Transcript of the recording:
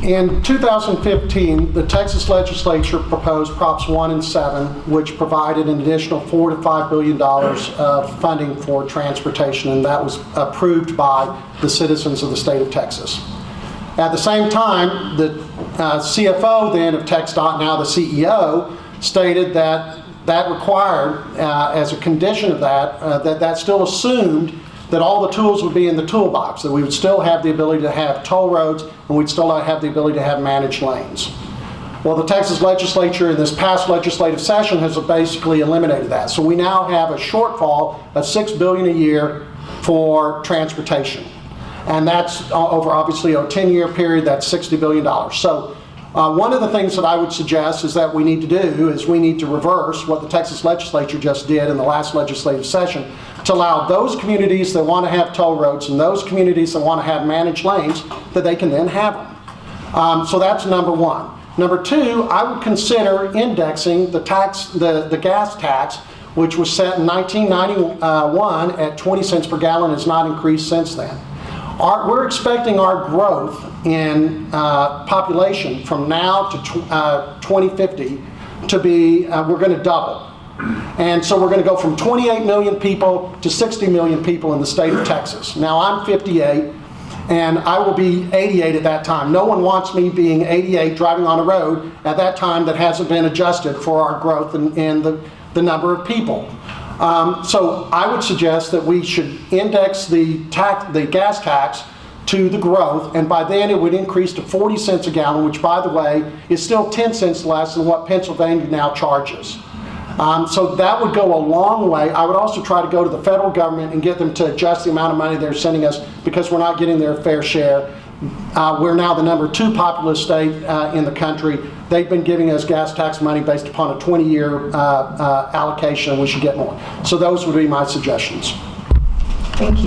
In 2015, the Texas legislature proposed Props 1 and 7, which provided an additional $4 to $5 billion of funding for transportation, and that was approved by the citizens of the state of Texas. At the same time, the CFO then of TxDOT, now the CEO, stated that that required, as a condition of that, that still assumed that all the tools would be in the toolbox, that we would still have the ability to have toll roads and we'd still have the ability to have managed lanes. Well, the Texas legislature in this past legislative session has basically eliminated that. So we now have a shortfall of $6 billion a year for transportation. And that's over obviously a 10-year period, that's $60 billion. So one of the things that I would suggest is that we need to do is we need to reverse what the Texas legislature just did in the last legislative session to allow those communities that want to have toll roads and those communities that want to have managed lanes that they can then have them. So that's number one. Number two, I would consider indexing the gas tax, which was set in 1991 at 20 cents per gallon, has not increased since then. We're expecting our growth in population from now to 2050 to be, we're going to double. And so we're going to go from 28 million people to 60 million people in the state of Texas. Now I'm 58 and I will be 88 at that time. No one wants me being 88 driving on a road at that time that hasn't been adjusted for our growth and the number of people. So I would suggest that we should index the gas tax to the growth, and by then it would increase to 40 cents a gallon, which by the way is still 10 cents less than what Pennsylvania now charges. So that would go a long way. I would also try to go to the federal government and get them to adjust the amount of money they're sending us because we're not getting their fair share. We're now the number 2 populous state in the country. They've been giving us gas tax money based upon a 20-year allocation, and we should get more. So those would be my suggestions. Thank you.